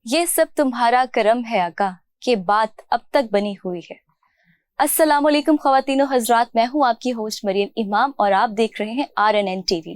ये सब तुम्हारा करम है आका कि बात अब तक बनी हुई है। अस्सलाम वालेकुम ख़वातीनो हज़रात, मैं हूँ आपकी होस्ट मरियम इमाम और आप देख रहे हैं RNN टीवी।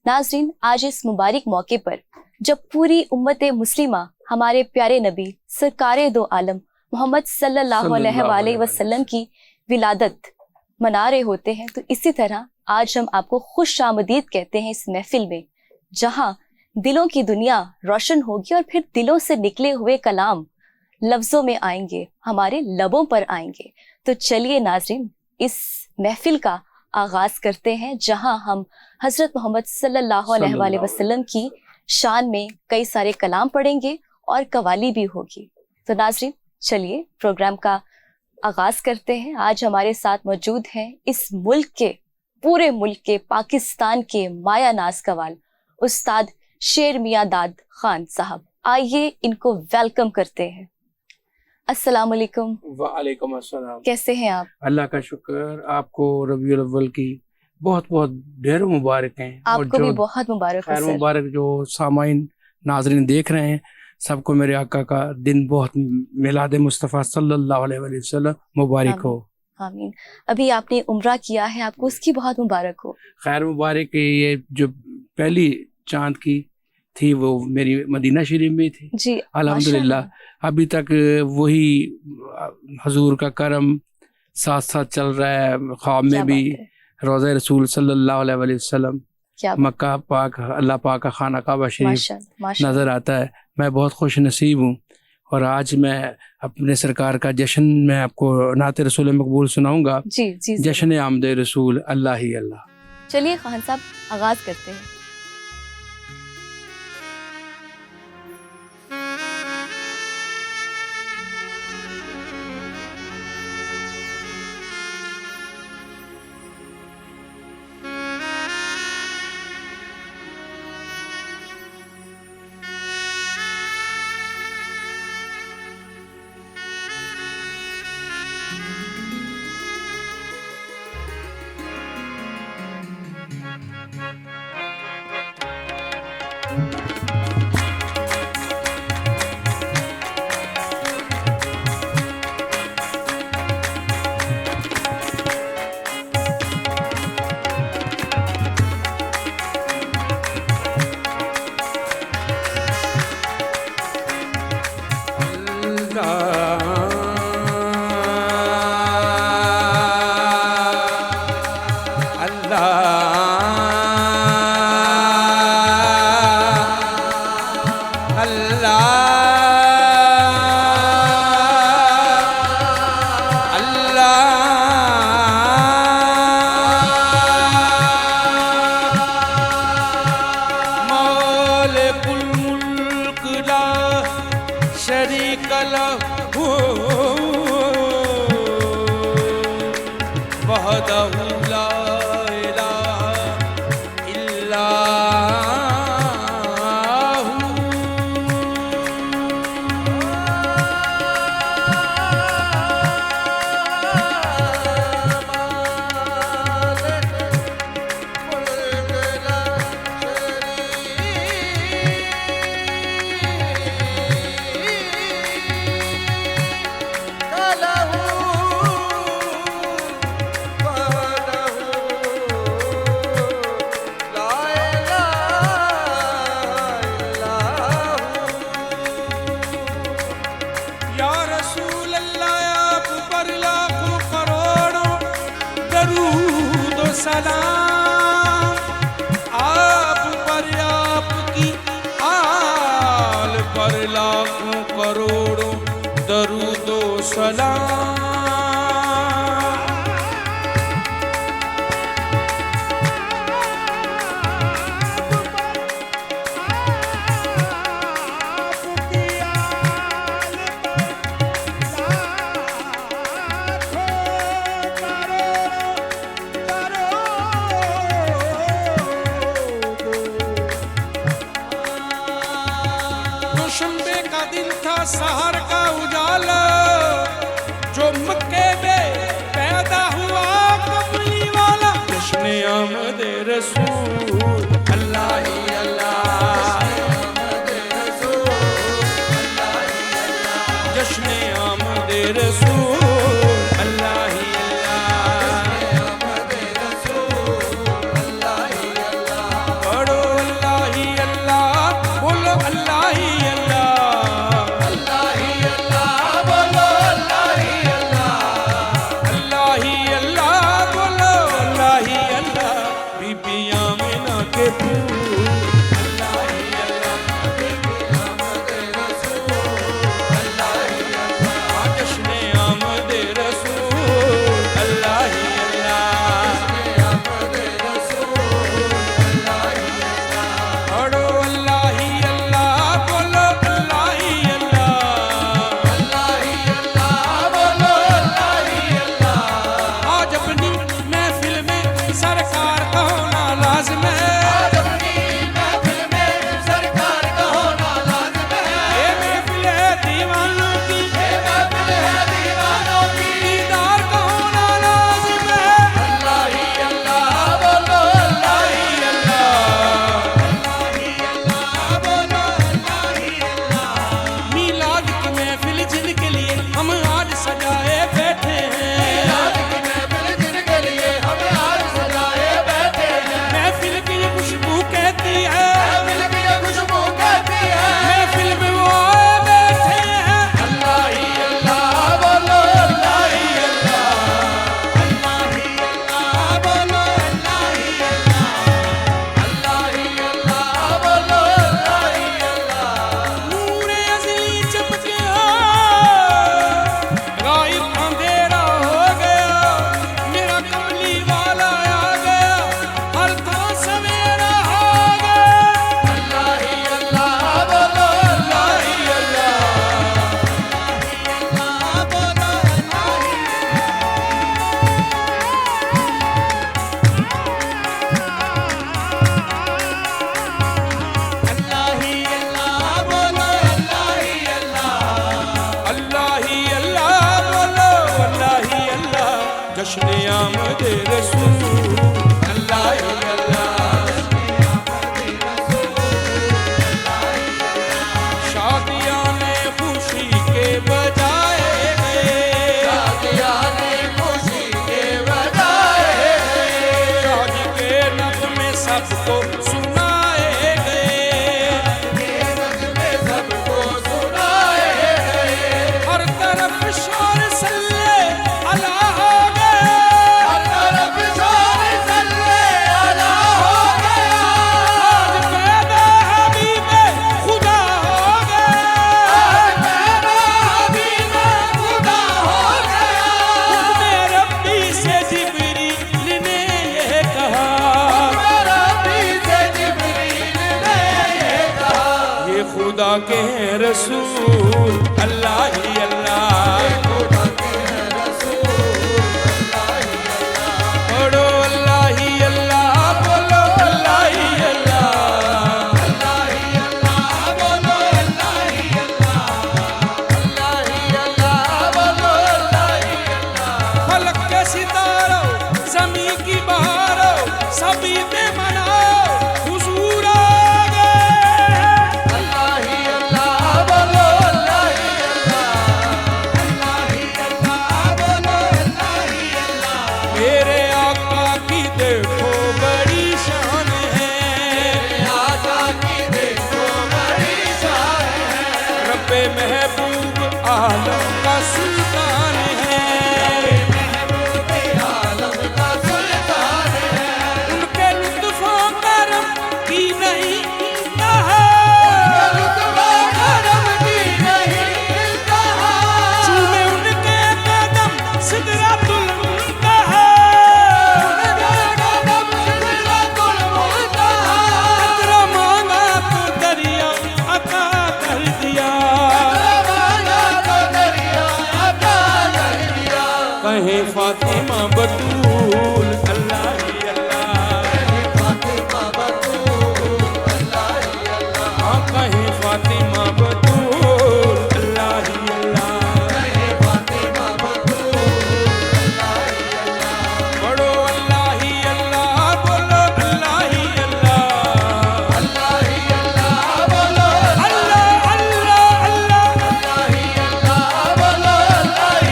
नाज़रीन, आज इस मुबारक मौके पर जब पूरी उम्मत मुस्लिमा हमारे प्यारे नबी सरकारे दो आलम मोहम्मद सल्लल्लाहु अलैहि वसल्लम की विलादत मना रहे होते हैं, तो इसी तरह आज हम आपको खुश आमदीद कहते हैं इस महफिल में, जहाँ दिलों की दुनिया रोशन होगी और फिर दिलों से निकले हुए कलाम लफ्जों में आएंगे, हमारे लबों पर आएंगे। तो चलिए नाज़रीन, इस महफिल का आगाज करते हैं, जहां हम हजरत मोहम्मद सल्लल्लाहु अलैहि वसल्लम की शान में कई सारे कलाम पढ़ेंगे और कवाली भी होगी। तो नाज़रीन, चलिए प्रोग्राम का आगाज करते हैं। आज हमारे साथ मौजूद हैं इस मुल्क के, पूरे मुल्क के, पाकिस्तान के माया नाज कवाल उस्ताद शेर मियां दाद खान साहब। आइए इनको वेलकम करते हैं। अस्सलाम वालेकुम। वालेकुम अस्सलाम। कैसे हैं आप? अल्लाह का शुक्र। आपको रबीउल अव्वल की बहुत बहुत ढेरों मुबारक हैं। आपको भी बहुत मुबारक हो खैर सर। मुबारक। जो सामाइन नाजरीन देख रहे हैं, सबको मेरे आका का दिन बहुत मिलाद मुस्तफ़ा सल्लल्लाहु अलैहि वसल्लम मुबारक हो। आमीन। अभी आपने उम्रा किया है, आपको उसकी बहुत मुबारक हो। खैर मुबारक। ये जो पहली चांद की थी वो मेरी मदीना शरीफ में थी जी, अल्हम्दुलिल्लाह। अभी तक वही हजूर का करम साथ साथ चल रहा है। ख्वाब में भी रोज़ा रसूल सल्लल्लाहु अलैहि वसल्लम, मक्का पाक, अल्लाह पाक का खाना काबा शरीफ नजर आता है। मैं बहुत खुश नसीब हूँ और आज मैं अपने सरकार का जश्न में आपको नात रसूल मकबूल सुनाऊंगा। जी, जश्न आमद रसूल अल्लाह ही अल्लाह। चलिए खान साहब, आगाज करते हैं। सलाम आप पर, आपकी आल पर लाखों करोड़ों दरूदो सलाम। शहर का उजाला जो मक्के में पैदा हुआ कमली वाला, जश्न आमद रसूल अल्लाह ही अल्लाह, रसूल अल्लाह ही अल्लाह। पढ़ो अल्लाह ही अल्लाह, बोलो अल्लाह ही अल्लाह। अल्लाह ही अल्लाह, बोलो अल्लाह ही अल्लाह। अल्लाह ही अल्लाह, बोलो अल्लाह ही अल्लाह। बीबी आमिना के फूल अल्लाह ही अल्लाह। बीबी आमद रसूल अल्लाह ही अल्लाह। जश्न आमद रसूल अल्लाह ही अल्लाह। आमद रसूल अल्लाह ही अल्लाह। पढ़ो अल्लाह ही अल्लाह, बोलो अल्लाह ही अल्लाह। अल्लाह ही अल्लाह, बोलो अल्लाह ही अल्लाह। आज अपनी महफिल में सरकार का होना लाज़िम है। आज अपनी महफिल में सरकार का होना लाज़िम है। ये महफिल है दीवानों की, ये महफिल है दीवानों की। दीदार का होना लाज़िम है। अल्लाह ही अल्लाह, बोलो अल्लाह ही अल्लाह। अल्लाह ही अल्लाह, बोलो अल्लाह ही अल्लाह। मीलाद की महफिल जिनके लिए हम आज सजाए बैठे हैं। मीलाद की महफिल जिनके लिए हम आज सजाए बैठे हैं। महफिल की ये खुशबू कहती है, महफिल की ये खुशबू कहती है। महफिल में वो आए बैठे हैं। अल्लाह ही अल्लाह, बोलो अल्लाह ही अल्लाह। अल्लाह ही अल्लाह, बोलो अल्लाह ही अल्लाह। अल्लाह ही अल्लाह, बोलो अल्लाह ही अल्लाह। नूरे अज़ली चमकिया, गायब अंधेरा हो गया। मेरा कमली वाला आ गया, हर तरह सवेरा हो गया। अल्लाह ही अल्लाह, बोलो अल्लाह ही अल्लाह। अल्लाह बोलो अल्लाह ही अल्लाह ही अल्लाह, बोलो अल्लाह ही अल्लाह। अल्लाह ही अल्लाह, बोलो अल्लाह ही अल्लाह। जश्न आमद रसूल अल्लाह ही अल्लाह। शादियाँ ने खुशी के बजाए गए। शादियाँ ने खुशी के बजाए गए। शादी के नग़्मे सबको सुनाए गए। सबको सुनाए गए। हर तरफ शोर सल्ले अला हो गए। हर तरफ शोर सल्ले अला हो गया। आज पैदा हबीबे खुदा हो गए। आज पैदा हबीबे खुदा हो गया। हुक्मे रब्बी से जिब्रील ने ये कहा। हुक्मे रब्बी से जिब्रील ने ये कहा। ये खुदा के हैं रसूल अल्लाह ही अल्लाह। खुदा के हैं रसूल अल्लाह ही अल्लाह। पढ़ो अल्लाह ही अल्लाह, बोलो अल्लाह ही अल्लाह। अल्लाह ही अल्लाह, बोलो अल्लाह ही अल्लाह। अल्लाह ही अल्लाह, बोलो अल्लाह ही अल्लाह। फलक के सितारों, ज़मीं की बहारों, सभी पे मनाओ हुजूर आ गए। अल्लाह ही अल्लाह, बोलो अल्लाह ही अल्लाह। अल्लाह ही अल्लाह, बोलो अल्लाह ही अल्लाह। मेरे आका की देखो बड़ी शान है। मेरे आका की देखो बड़ी शान है। रब्बे महबूब आलम का सुल्तान है। महबूब आलम का सुल्तान है। उनके लुत्फ़ो करम की नहीं इंतहा। लुत्फ़ो करम की नहीं इंतहा। चूमे उनके कदम सिदरतुल मुंतहा। उनके कदम सिदरतुल मुंतहा। कतरा मांगा तो दरिया अता कर दिया। कतरा मांगा तो दरिया अता कर दिया। कहे फातिमा बतूल अल्लाह ही अल्लाह। कहे फातिमा बतूल अल्लाह ही अल्लाह। हाँ कहे फातिमा बतूल अल्लाह ही अल्लाह। कहे फातिमा बतूल अल्लाह ही अल्लाह। पढ़ो अल्लाह ही अल्लाह, बोलो अल्लाह ही अल्लाह। अल्लाह ही अल्लाह, बोलो अल्लाह अल्लाह अल्लाह। अल्लाह ही अल्लाह, बोलो अल्लाह ही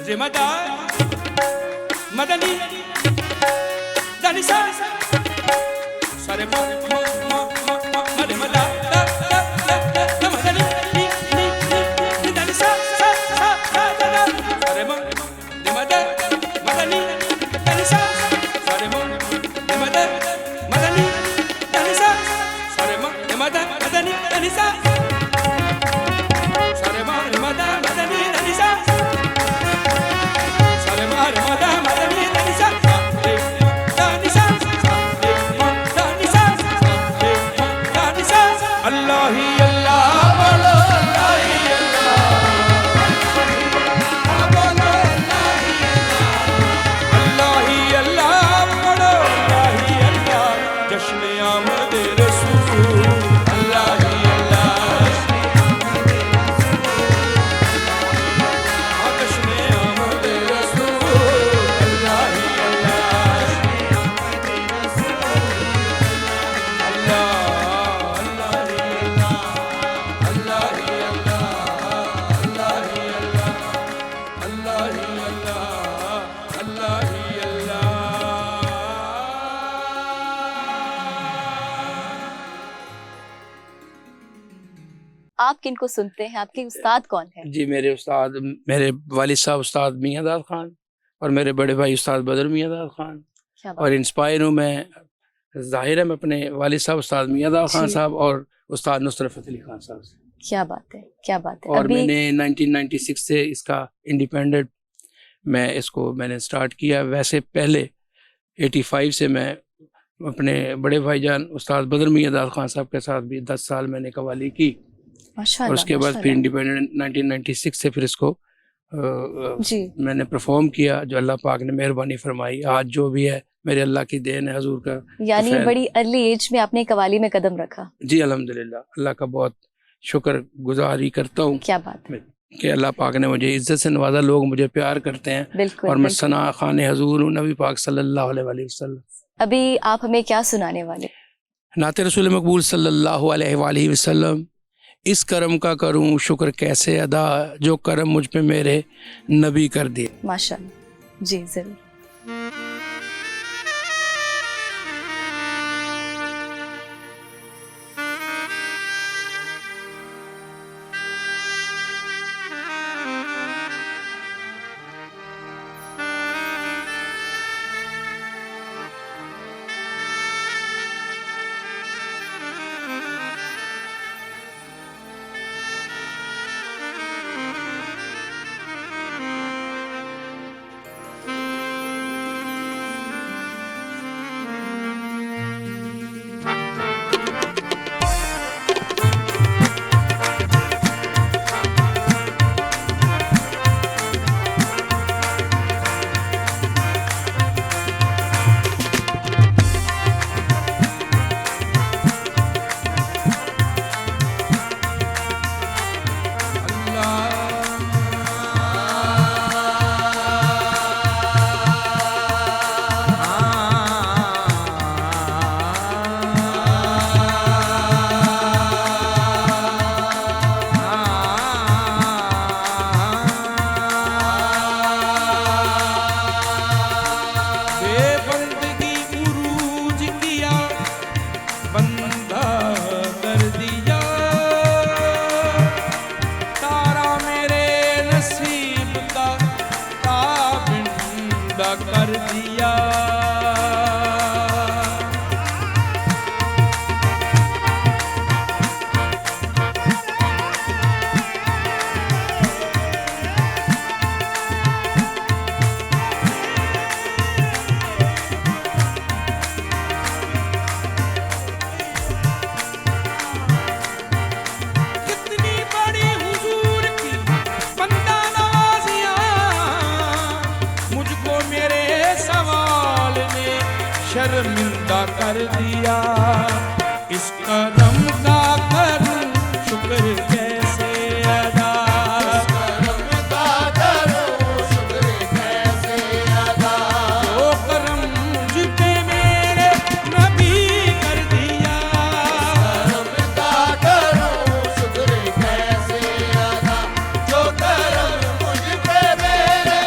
रिमदा मदनी दनिसा सारे म रिमदा मदनी नी दनिसा सा सा दा सारे म रिमदा मदनी दनिसा सारे म रिमदा मदनी दनिसा सारे म रिमदा मदनी दनिसा सारे म रिमदा मदनी दनिसा आप किनको सुनते हैं, आपके उस्ताद कौन है? जी मेरे उस्ताद, मेरे वालिद साहब उस्ताद मियां दाद खान और मेरे बड़े भाई उस्ताद बदर मियां दाद खान। और इंस्पायर हूँ मैं, जाहिर है मैं अपने वालिद साहब उस्ताद मियां दाद खान साहब और उस्ताद नुसरत फतेह अली खान साहब से। क्या बात है, क्या बात है। और मैंने 1996 से इसका इंडिपेंडेंट मैंने स्टार्ट किया। वैसे पहले 85 से मैं अपने बड़े भाईजान उस्ताद बदर मियां दाद खान साहब के साथ भी 10 साल मैंने कवाली की और उसके बाद फिर इंडिपेंडेंट 1996 से फिर इसको मैंने परफॉर्म किया, जो अल्लाह पाक ने मेहरबानी फरमाई। आज जो भी है मेरे अल्लाह की देन है, हजूर का। यानी बड़ी अर्ली एज में आपने कवाली में कदम रखा। जी अल्हम्दुलिल्लाह, अल्लाह का बहुत शुक्र गुजारी करता हूँ। क्या बात है कि अल्लाह पाक ने मुझे इज्जत से नवाजा, लोग मुझे प्यार करते हैं। बिल्कुल, और मैं सना खान हजूर हूँ नबी पाक सल्लल्लाहु अलैहि वसल्लम। अभी आप हमें क्या सुनाने वाले? नाते रसूल मकबूल सल्लल्लाहु अलैहि वसल्लम। इस करम का करूं शुक्र कैसे अदा, जो करम मुझ पे मेरे नबी कर दिए। माशाअल्लाह, जी जरूर। शर्मिंदा कर दिया। इस करम का करूं शुक्र कैसे अदा, इस करम का करूं शुक्र कैसे अदा, जो करम मुझ पे मेरे नबी कर दिया। इस करम का करूं शुक्र कैसे अदा, जो करम मुझ पे मेरे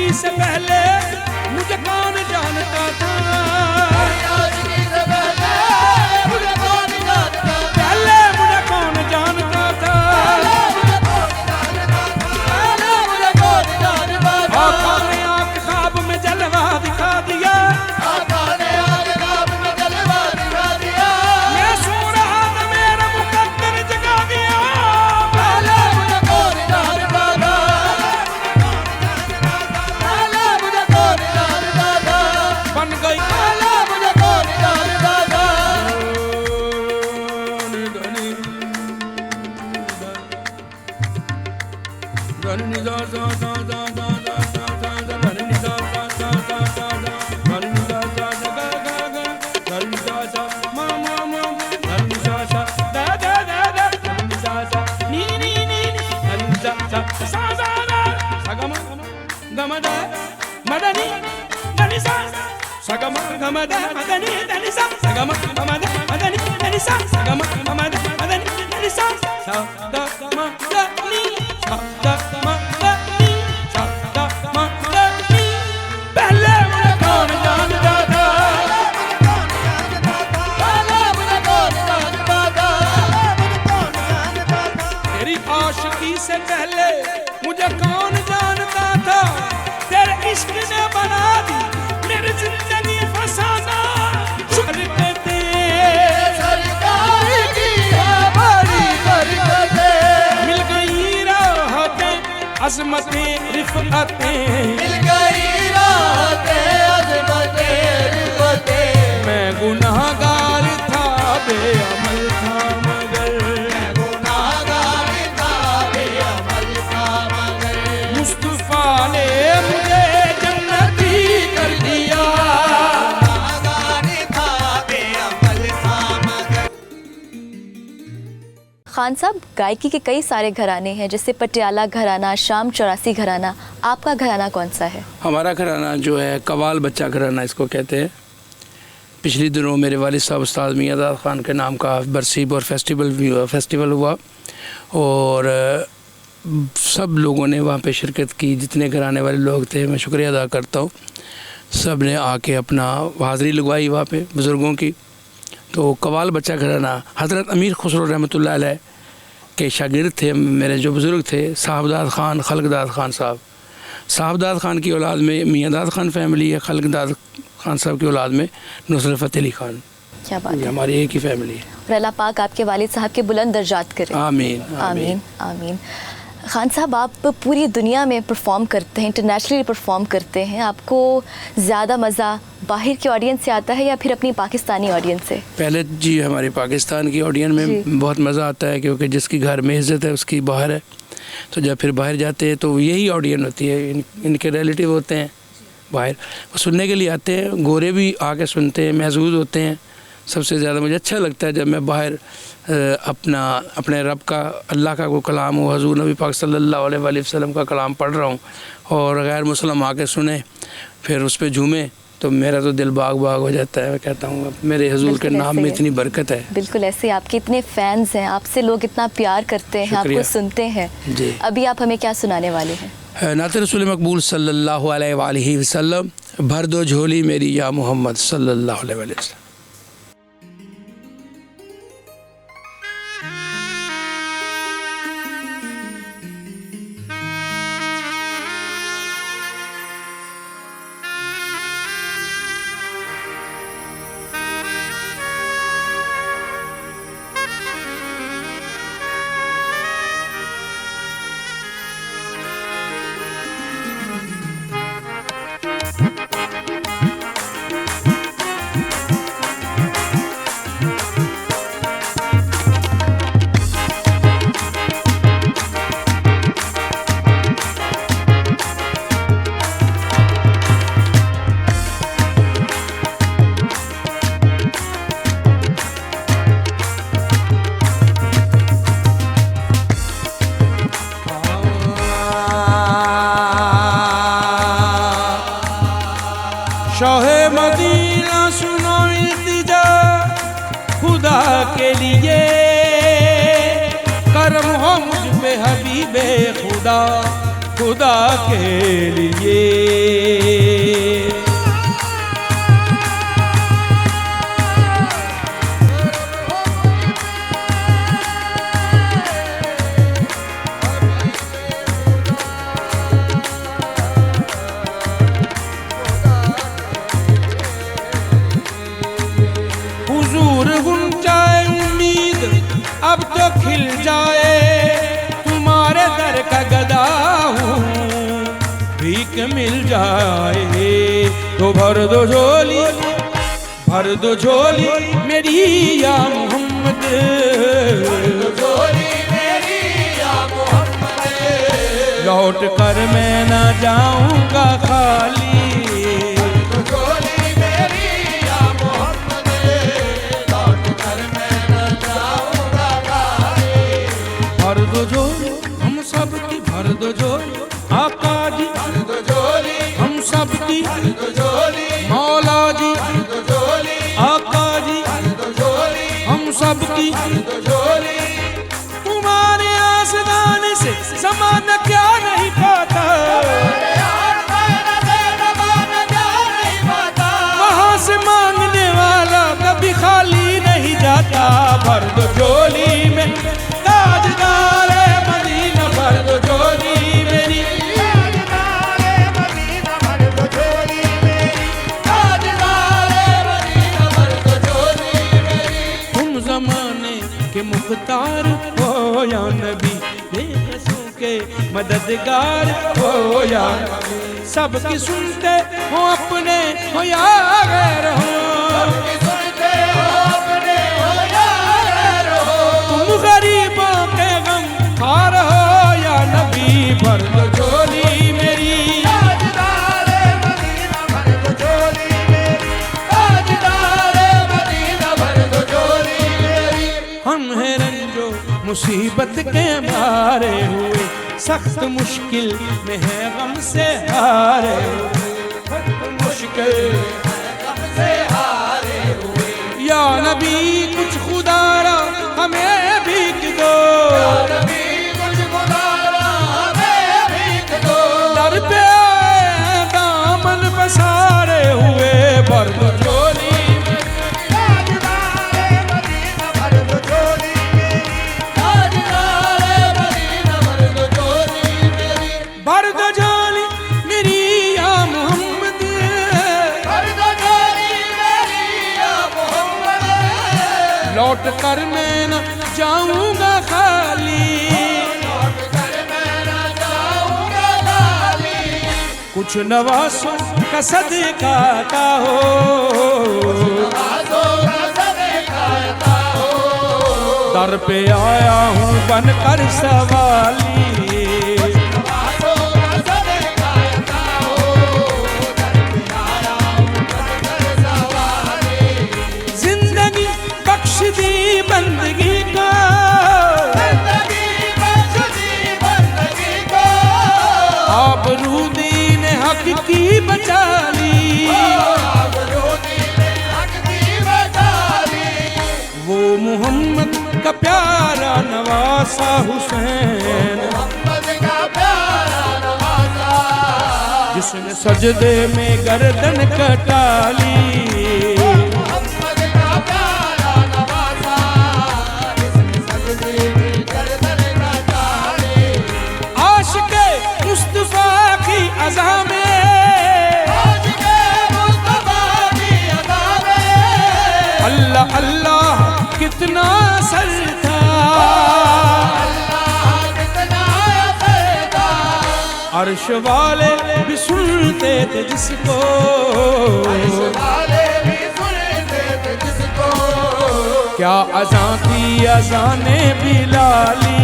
आशिकी से पहले मुझे कौन जानता था, आशिकी से पहले मुझे कौन जानता था, पहले मुझे कौन जानता था, पहले मुझे कौन जानता था। आका ने आके ख्वाब में जलवा दिखा दिया, आका ने आके ख्वाब में जलवा दिखा दिया, मैं सो रहा था मेरा मुकद्दर जगा दिया, पहले मुझे कौन जानता था, पहले मुझे कौन जानता था, बन गई पहले मुझे कौन जानता था। पहले मुझे कौन जानता था, पहले मुझे कौन जानता था, तेरी आशिकी से पहले मुझे कौन जानता था, तेरे इश्क ने बना दी मेरी जिंदगी फसाना, शुक्र करते सरकार की है बड़ी बरकतें, मिल गई राहतें अज़मतें रिफ़अतें, मिल गई राहतें अज़मतें रिफ़अतें, मैं गुनाहगार था बेअमल था मगर, मैं गुनाहगार था बेअमल था मगर, मुस्तफ़ा ने मुझे जन्नती कर दिया, गुनाहगार था बेअमल था मगर। खान साहब, गायकी के कई सारे घराने हैं, जैसे पटियाला घराना, शाम 84 घराना, आपका घराना कौन सा है? हमारा घराना जो है कवाल बच्चा घराना इसको कहते हैं। पिछले दिनों मेरे वालिद साहब उस्ताद मियाँदाद ख़ान के नाम का बरसीब और फेस्टिवल हुआ और सब लोगों ने वहाँ पे शिरकत की, जितने घराने वाले लोग थे मैं शुक्रिया अदा करता हूँ, सब ने आके अपना हाज़िरी लगवाई वहाँ पे बुज़ुर्गों की। तो कवाल बच्चा घराना हज़रत अमीर खुसरो रहमतुल्लाह अलैह के शागिर्द थे मेरे जो बुज़ुर्ग थे, साहबदाद ख़ान खलकदाद ख़ान साहब। साहबदाद ख़ान की औलाद में मियाँदाद ख़ान फैमिली है, खलकदाद ख़ान साहब की औलाद में नुसरत फ़तेह अली ख़ान। क्या बात है, हमारी एक ही फैमिली है। और अल्लाह पाक आपके वालिद साहब के बुलंद दर्जात करे। आमीन आमीन आमीन। खान साहब, आप पूरी दुनिया में परफॉर्म करते हैं, इंटरनेशनली परफॉर्म करते हैं, आपको ज़्यादा मज़ा बाहर की ऑडियंस से आता है या फिर अपनी पाकिस्तानी ऑडियंस से? पहले जी हमारी पाकिस्तान की ऑडियंस में बहुत मज़ा आता है, क्योंकि जिसकी घर में इज़्ज़त है उसकी बाहर है। तो जब फिर बाहर जाते हैं तो यही ऑडियंस होती है, इनके रिलेटिव होते हैं बाहर, वो सुनने के लिए आते हैं, गोरे भी आके सुनते हैं, महसूस होते हैं। सबसे ज़्यादा मुझे अच्छा लगता है जब मैं बाहर अपने रब का, अल्लाह का कोई कलाम हो, हज़ूर नबी पाक सल्लल्लाहु अलैहि वसल्लम का कलाम पढ़ रहा हूँ और गैर मुसलमान आके सुने फिर उस पर झूमे, तो मेरा तो दिल बाग बाग हो जाता है। मैं कहता हूँ मेरे हज़ूर के नाम में इतनी बरकत है। बिल्कुल ऐसे, आपके इतने फैंस हैं, आपसे लोग इतना प्यार करते हैं, आपको सुनते हैं जी। अभी आप हमें क्या सुनाने वाले हैं? नात रसूल मकबूल सल्लल्लाहु अलैहि वसल्लम, भर दो झोली मेरी या मोहम्मद सल्लल्लाहु अलैहि वसल्लम। शाहे मदीना सुनो इल्तिजा खुदा के लिए, करम हो मुझ पे हबीबे खुदा खुदा के लिए। हुजूर गुंजाए उम्मीद अब तो खिल जाए, तुम्हारे दर का गदा हूँ भीख मिल जाए। तो भर दो झोली मेरी या मोहम्मद, लौट कर मैं ना जाऊंगा खाली। भर दो झोली हम सबकी, भर दो झोली आका जी, भर दो झोली हम सबकी, भर दो झोली मौला जी, भर दो झोली आका जी, भर दो झोली हम सबकी, भर दो झोली। तुम्हारे आसमाने से ज़माना क्या नहीं पाता, वहाँ से मांगने वाला कभी खाली नहीं जाता। भर दो झोली में ताजदार मदीना, भर दो झोली मेरी, ताजदार मदीना भर दो झोली मेरी, ताजदार मदीना भर दो झोली मेरी। तुम ज़माने के मुख्तार हो या नबी, बेकसों के मददगार हो या नबी, सबकी सुनते हो अपने हो या गैर हो, गरीबों के गम हार हो या नबी। भर दो झोली मेरी, ताजदार मदीना भर दो झोली मेरी, ताजदार मदीना भर दो झोली मेरी। हम हैं रंजो मुसीबत के मारे हुए, सख्त मुश्किल में है गम से हारे हुए, मुश्किल गम से हारे हुए। या नबी कुछ खुदारा हमें भीख दो, या नबी कुछ खुदारा हमें भीख दो, दर पे आए दामन पसारे हुए। भर दो झोली ताजदार मदीना भर दो झोली मेरी, ताजदार मदीना भर दो झोली मेरी। भर दो झोली मेरी या मोहम्मद, भर दो झोली मेरी या मोहम्मद, लौट कर मैं न जाऊंगा खाली, लौट कर मैं न जाऊंगा खाली। कुछ नवासों का सदका का हो, नवासों का सदका का हो, दर पे आया हूँ बनकर सवाली। नवासों का सदका का हो, दर पे आया हूँ बनकर सवाली। जिंदगी बख्श दी बंदगी को, जिंदगी बख्श दी बंदगी को, आबरू दीन हक की बचा ली, आबरू दीन हक की बचा ली। वो मोहम्मद का प्यारा नवासा हुसैन, मोहम्मद का प्यारा नवासा, जिसने सजदे में गर्दन कटा ली। अल्लाह अल्लाह कितना असर था, अल्लाह कितना असर था। अर्श वाले भी सुनते थे जिसको, अर्श वाले भी सुनते थे जिसको, क्या अज़ां थी अज़ाने बिलाली।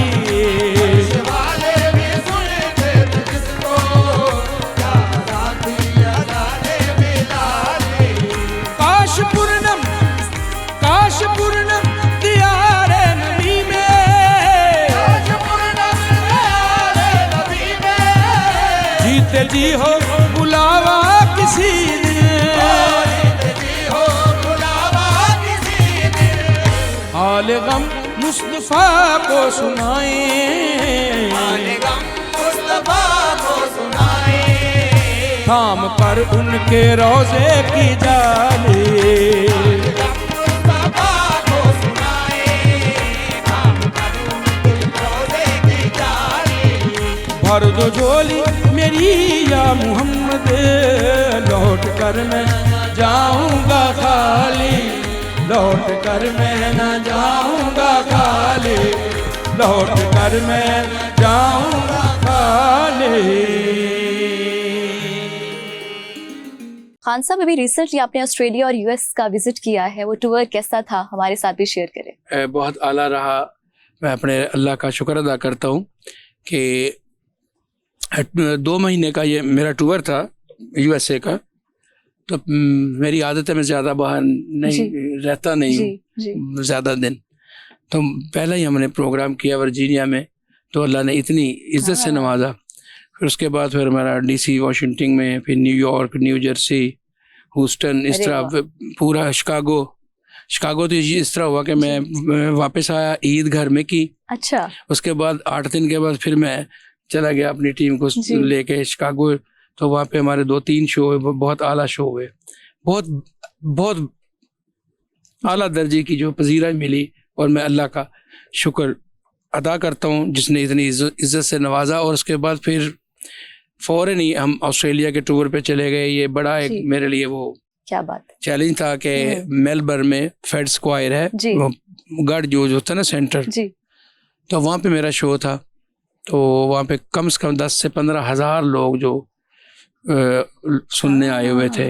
जी हो बुलावा किसी दिन, हाल गम मुस्तफा को सुनाए, हाल गम मुस्तफा को थाम पर उनके रोजे की जाली। भर दो झोली मेरी या मोहम्मद, लौट कर मैं जाऊंगा खाली, लौट कर मैं न जाऊंगा खाली, लौट कर मैं जाऊंगा खाली। खान साहब, अभी रिसेंटली आपने ऑस्ट्रेलिया और यूएस का विजिट किया है, वो टूर कैसा था हमारे साथ भी शेयर करें। बहुत आला रहा। मैं अपने अल्लाह का शुक्र अदा करता हूँ कि 2 महीने का ये मेरा टूर था यूएसए का। तो मेरी आदत है मैं ज़्यादा बाहर नहीं रहता नहीं हूँ ज़्यादा दिन। तो पहले ही हमने प्रोग्राम किया वर्जीनिया में, तो अल्लाह ने इतनी इज्जत से नवाजा। फिर उसके बाद फिर हमारा डीसी वाशिंगटन में, फिर न्यूयॉर्क, न्यू जर्सी, ह्यूस्टन, इस तरह पूरा शिकागो। तो इस तरह हुआ कि मैं वापस आया ईद घर में की। अच्छा। उसके बाद 8 दिन के बाद फिर मैं चला गया अपनी टीम को लेके शिकागो। तो वहाँ पे हमारे 2-3 शो हुए, बहुत आला शो हुए, बहुत आला दर्जे की जो पजीराई मिली। और मैं अल्लाह का शुक्र अदा करता हूँ जिसने इतनी इज्जत से नवाजा। और उसके बाद फिर फौरन ही हम ऑस्ट्रेलिया के टूर पे चले गए। ये बड़ा एक मेरे लिए वो क्या बात चैलेंज था कि मेलबर्न में फेड स्क्वायर है, गढ़ जो होता है ना सेंटर, तो वहाँ पे मेरा शो था। तो वहाँ पे कम से कम 10 से 15 हज़ार लोग जो सुनने आए हुए थे।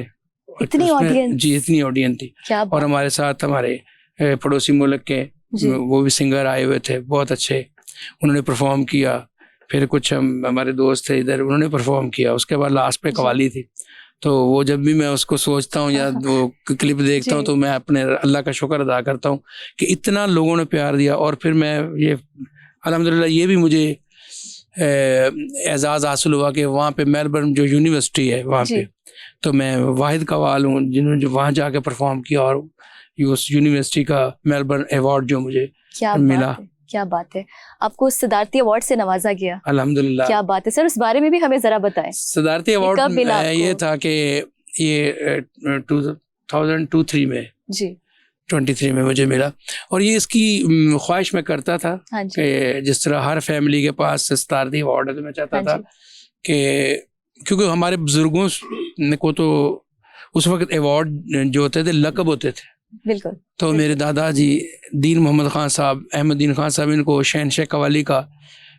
इतनी ऑडियंस? जी, इतनी ऑडियंस थी। और हमारे साथ हमारे पड़ोसी मुल्क के वो भी सिंगर आए हुए थे, बहुत अच्छे, उन्होंने परफॉर्म किया। फिर कुछ हमारे दोस्त थे इधर, उन्होंने परफॉर्म किया। उसके बाद लास्ट पे कवाली थी। तो वो जब भी मैं उसको सोचता हूँ या वो क्लिप देखता हूँ तो मैं अपने अल्लाह का शुक्र अदा करता हूँ कि इतना लोगों ने प्यार दिया। और फिर मैं ये अल्हम्दुलिल्लाह ये भी मुझे एजाज़ हासिल हुआ कि वहाँ पे मेलबर्न जो यूनिवर्सिटी है वहाँ पे, तो मैं वाहिद कवाल हूँ जिन्होंने वहाँ जाके परफॉर्म किया। और उस यूनिवर्सिटी का मेलबर्न अवार्ड जो मुझे मिला। क्या बात है, आपको सदारती अवार्ड से नवाजा गया। अल्हम्दुलिल्लाह। क्या बात है सर, उस बारे में भी हमें जरा बताएं। सदारती अवार्ड ये था कि ये 2002-3 में 23 में मुझे मिला। और ये इसकी ख्वाहिश मैं करता था कि जिस तरह हर फैमिली के पास सदारती अवार्ड है, तो मैं चाहता था कि क्योंकि हमारे बुजुर्गों को तो उस वक्त अवार्ड जो होते थे लक़ब होते थे। बिल्कुल। तो मेरे दादाजी दीन मोहम्मद खान साहब, अहमदीन खान साहब, इनको शहनशाह कवाली का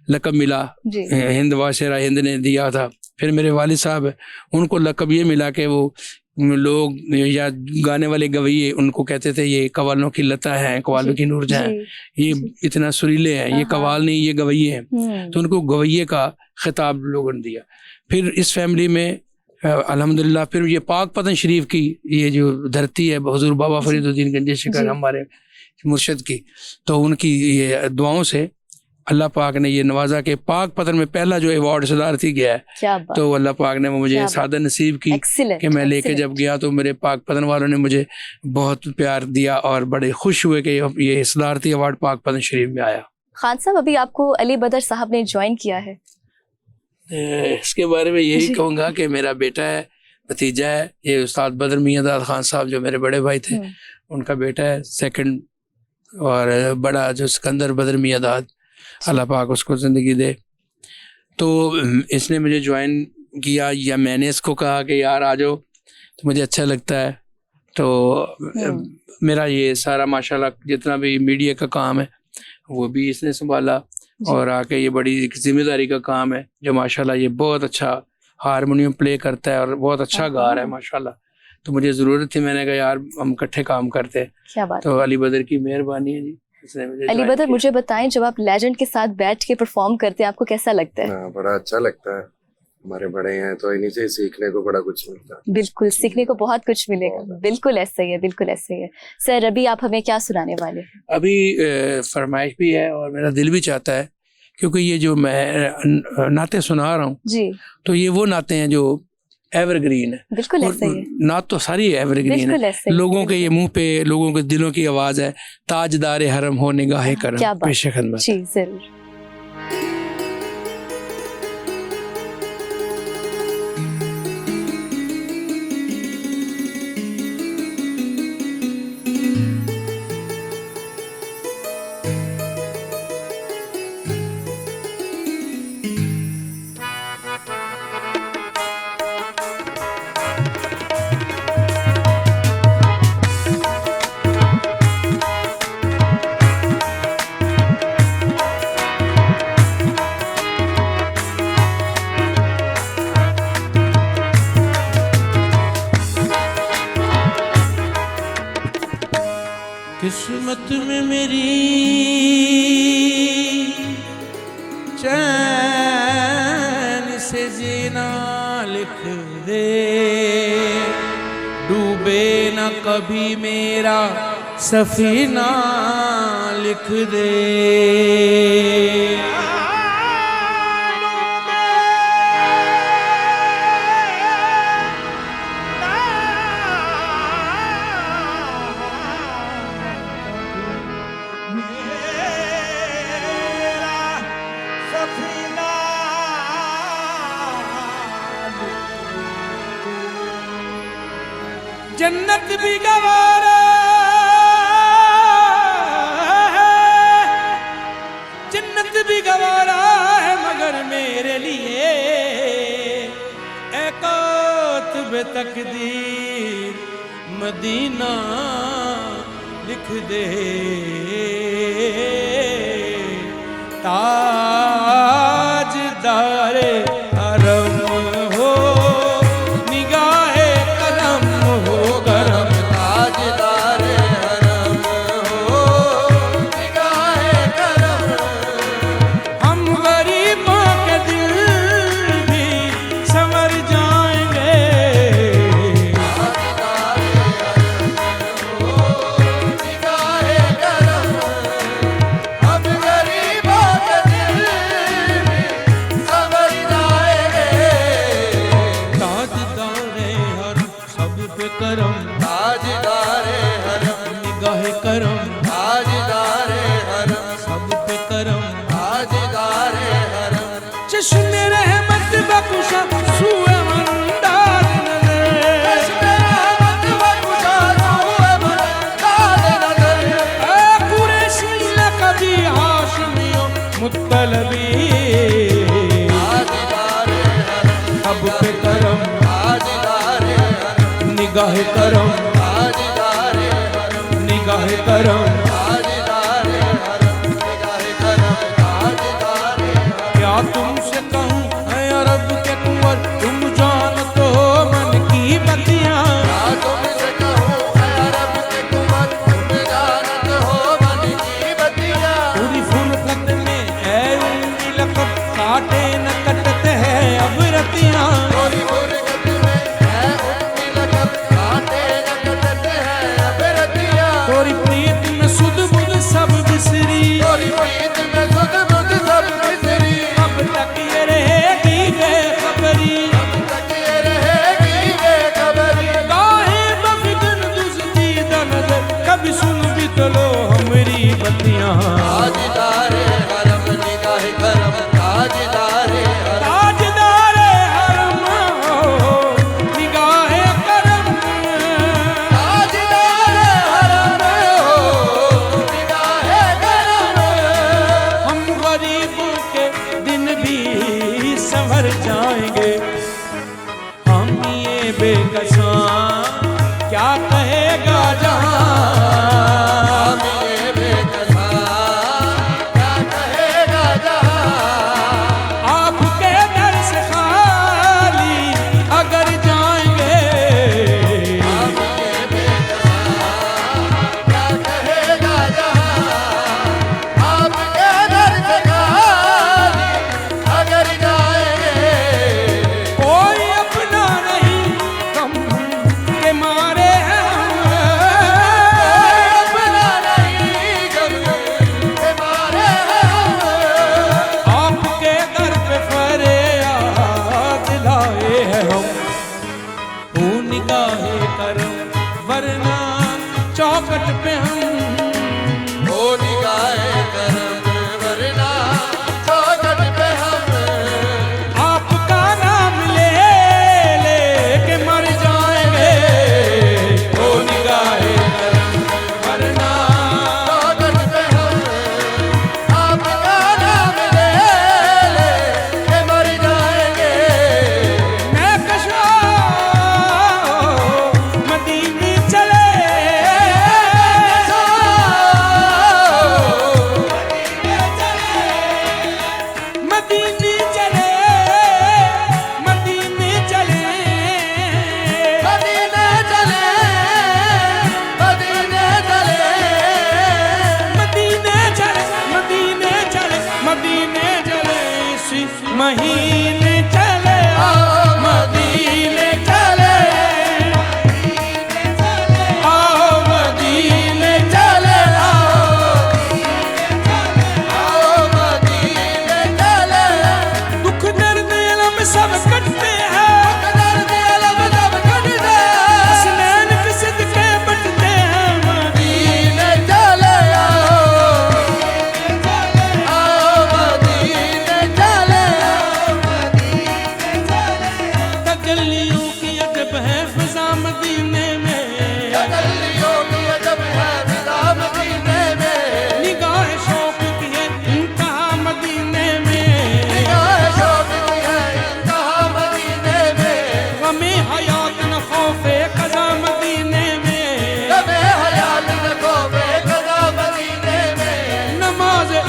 लक़ब मिला, हिंद वाशरा हिंद ने दिया था। फिर मेरे वालिद साहब, उनको लक़ब ये मिला कि वो लोग या गाने वाले गवैये उनको कहते थे ये कवालों की लता है, कवालों की नूरजहां है, ये इतना सुरीले हैं, ये कवाल नहीं ये गवैये हैं। तो उनको गवैये का खिताब लोगों ने दिया। फिर इस फैमिली में अल्हम्दुलिल्लाह फिर ये पाक पतन शरीफ की ये जो धरती है हुजूर बाबा फरीदुद्दीन गंज शिकर हमारे मुर्शिद की, तो उनकी ये दुआओं से अल्लाह पाक ने ये नवाजा के पाक पतन में पहला जो अवार्ड सदारती गया है। तो अल्लाह पाक ने मुझे सादा नसीब की कि मैं लेके जब गया तो मेरे पाक पतन वालों ने मुझे बहुत प्यार दिया और बड़े खुश हुए कि ये सदारती अवार्ड पाक पतन शरीफ में आया। खान साहब, अभी आपको अली बदर साहब ने ज्वाइन किया है, इसके बारे में यही कहूँगा कि मेरा बेटा है, भतीजा है। ये उस्ताद बदर मियाँदाद खान साहब जो मेरे बड़े भाई थे, उनका बेटा है सेकंड। और बड़ा जो सिकंदर बदर मियाँदाद, अल्लाह पाक उसको ज़िंदगी दे। तो इसने मुझे ज्वाइन किया या मैंने इसको कहा कि यार आ जाओ, तो मुझे अच्छा लगता है। तो मेरा ये सारा माशाल्लाह जितना भी मीडिया का काम है वो भी इसने संभाला। और आके ये बड़ी जिम्मेदारी का काम है जो माशाल्लाह ये बहुत अच्छा हारमोनियम प्ले करता है और बहुत अच्छा गा रहा है माशाल्लाह। तो मुझे ज़रूरत थी, मैंने कहा यार हम इकट्ठे काम करते हैं। क्या बात। तो अली बदर की मेहरबानी है जी। अली बदर, मुझे बताएं, जब आप लेजेंड के साथ बैठ के परफॉर्म करते हैं आपको कैसा लगता है? बड़ा अच्छा लगता है, हमारे बड़े हैं तो इन्हीं से सीखने को बड़ा कुछ मिलता है। बिल्कुल, सीखने को बहुत कुछ मिलेगा। बिल्कुल ऐसा ही है, बिल्कुल ऐसा ही है। सर, अभी आप हमें क्या सुनाने वाले हैं? अभी फरमाइश भी है और मेरा दिल भी चाहता है, क्योंकि ये जो मैं नाते सुना रहा हूँ जी, तो ये वो नाते हैं जो एवरग्रीन है। बिल्कुल ऐसा ही है। नात तो सारी एवरग्रीन है, लोगों के ये मुंह पे, लोगों के दिलों की आवाज है। ताजदारे हरम हो निगाहे करम, पेश खिदमत। जी जरूर। किस्मत में मेरी चैन से जीना लिख दे, डूबे न कभी मेरा सफीना लिख दे। जन्नत भी गवारा है, जन्नत भी गवारा है मगर मेरे लिए ए कातिब तकदीर मदीना लिख दे। ताजदारे हरम हो निगाहे करम हो गरम, ताजदारे हरम हो निगाहे करम। हम गरीबों के दिल भी संवर जाएंगे, ताजदारे हरम हो निगाहे करम। हम गरीबों के दिल भी संवर जाएंगे, ताजदारे हरम सब पे करम, ताजदारे हरम निगाहे करम, ताजदारे हरम सब पे करम, ताजदारे हरम। चश्मे रहमत बख्शा सूए मंदार नजर, चश्मे रहमत बख्शा सूए मंदार नजर। ए कुरैशी लक़बी हाशमियों मुत्तलबी, ताजदारे हरम सब पे करम, ताजदारे हरम निगाहे करम, ताजदारे हरम निगाहे करम, ताजदारे हरम निगाहे करम, ताजदारे हरम। क्या तुमसे कहूँ ऐ अरब के कुंवर, तुम जानते हो मन की बतियाँ, क्या तुमसे कहूँ ऐ अरब के कुंवर, तुम जानते हो मन की बतियाँ। पूरी फुरकत में ऐ उम्मी लक़ब काटे न कटते हैं अब रतियाँ, पूरी फुरकत में ऐ उम्मी लक़ब काटे न कटते हैं अब रतियाँ। तोरी प्रीत में सुध बुध सब बिसरी, तोरी प्रीत में सुध बुध सब बिसरी। अब तक ये रहेगी बेखबरी, अब तक ये रहेगी बेखबरी। गाहे बफिगन दुज़दी दनद, कभी सुन भी तो लो हमरी बतियाँ, ताजदारे हरम निगाहे करम, ताजदारे हरम, ताजदारे हरम हो निगाहे करम, ताजदारे हरम हो निगाहे करम। हम गरीबों के दिन भी संवर जाएंगे, हम ये बेकसा क्या कहेगा जहां, हम ये बेकसा क्या कहेगा जहां। आपके दर से खाली अगर जाएंगे, हम ये बेकसा क्या कहेगा जहां। आपके दर से खाली अगर जाएंगे, कोई अपना नहीं गम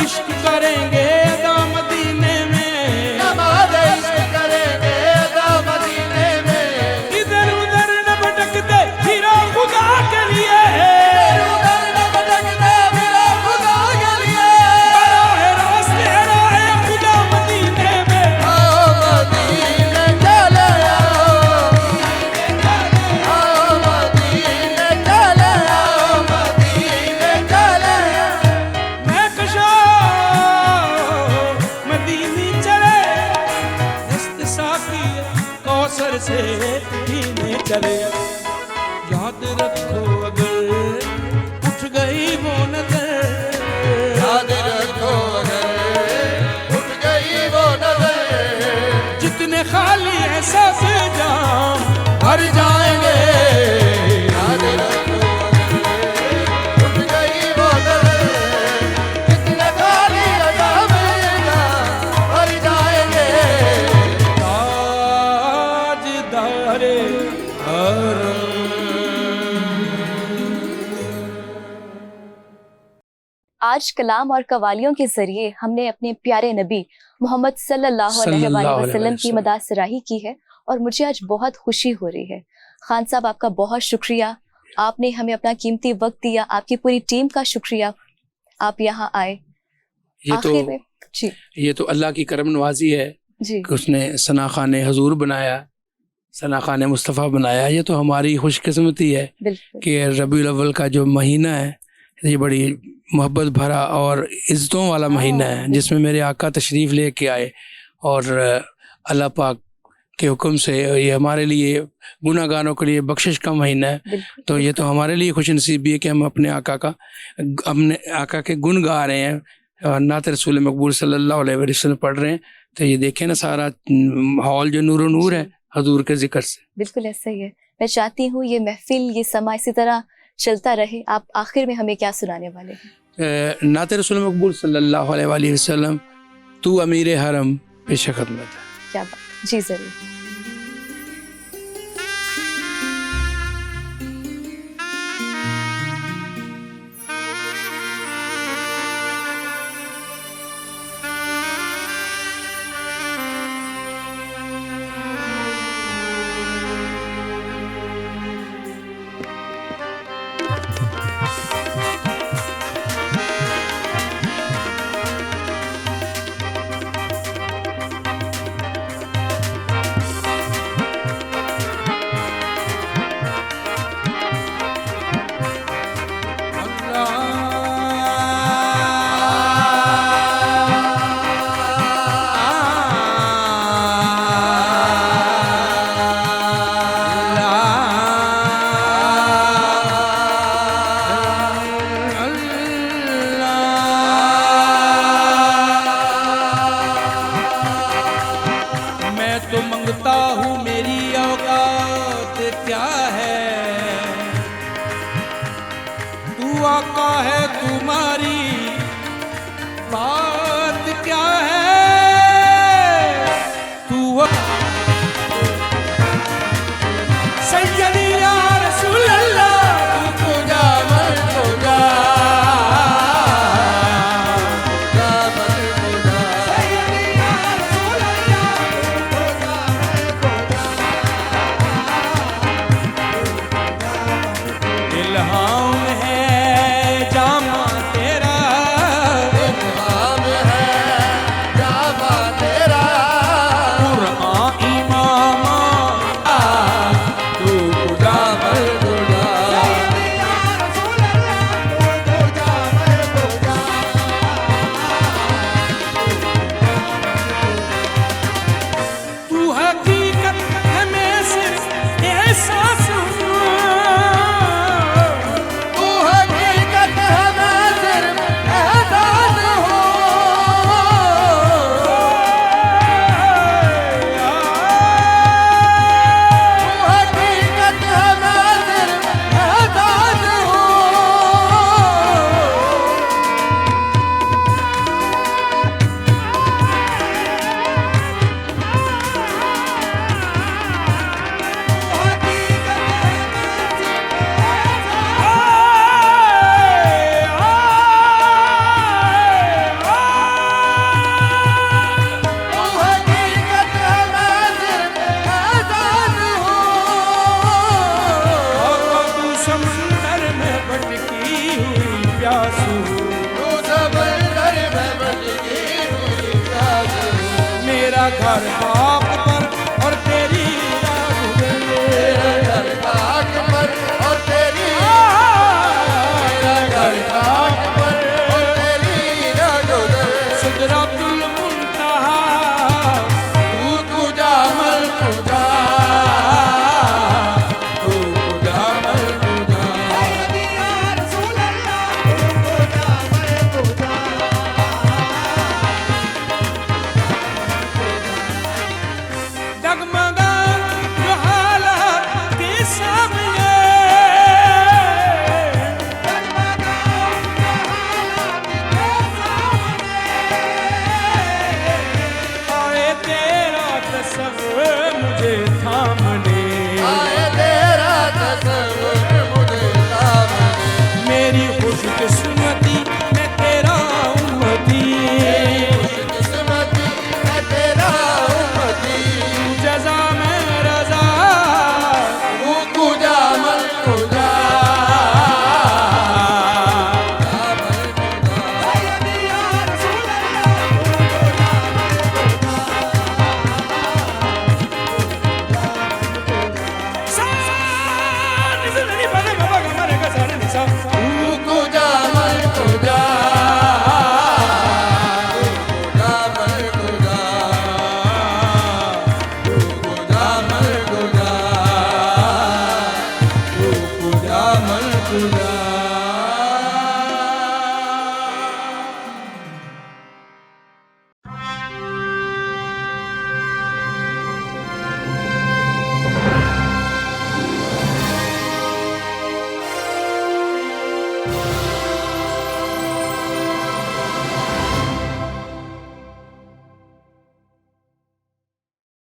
इश्क करेंगे अदा मदीने में, नमाज़ इश्क करेंगे अदा मदीने में। इधर उधर न भटकते फिरो खुदा के लिए, उधर न भटकते फिरो खुदा के लिए। बराह रास्त राह खुदा मदीने में। आओ मदीने चले आओ, आओ मदीने चले आओ, मदीने चले आओ। मैं कशा मदीनी चले, दस्त साकी कौसर से पीने चले। याद रखो अगर उठ गई वो नजर, याद रखो अगर उठ गई वो नजर, जितने खाली है सब जाम भर जाएंगे। याद रखो अगर उठ गई वो नजर, जितने खाली अज़ामेगा भर जाएंगे। ताजदारे हरम। आज कलाम और कवालियों के जरिए हमने अपने प्यारे नबी मोहम्मद सल्लल्लाहु अलैहि वसल्लम की मदाह सराही की है और मुझे आज बहुत खुशी हो रही है। खान साहब आपका बहुत शुक्रिया, आपने हमें अपना कीमती वक्त दिया, आपकी पूरी टीम का शुक्रिया, आप यहाँ आए। आखिर में जी ये तो अल्लाह की करम नवाजी है जी कि उसने सना खान हजूर बनाया, सना खान मुस्तफ़ा बनाया। ये तो हमारी खुशकिस्मती है बिल्कुल कि रबीउल अव्वल का जो महीना है ये बड़ी मोहब्बत भरा और इज़्ज़तों वाला महीना है, जिसमें मेरे आका तशरीफ़ लेके आए और अल्लाह पाक के हुक्म से ये हमारे लिए गुनाहगारों के लिए बख्शिश का महीना है। बिल्कुल तो ये तो हमारे लिए खुशनसीबी है कि हम अपने आका के गुण गा रहे हैं और नात रसूल मकबूल सल्लल्लाहु अलैहि वसल्लम पढ़ रहे हैं। तो ये देखें ना, सारा माहौल जो नूर नूर है हजूर के जिक्र से। बिल्कुल ऐसा ही है। मैं चाहती हूँ ये महफिल, ये समा इसी तरह चलता रहे। आप आखिर में हमें क्या सुनाने वाले हैं? नात रसूल मकबूल सल्लल्लाहु अलैहि वसल्लम, तू अमीर हरम पेश खदमत है। क्या बात, जी जरूर। आका है तुम्हारी बात क्या है, तू सैयदी या रसूल अल्लाह, तू जा मर को जा, जा मर को जा, सैयदी या रसूल अल्लाह, तू जा मर को जा। इल्हाम है जामा तेरा, इल्हाम घर बार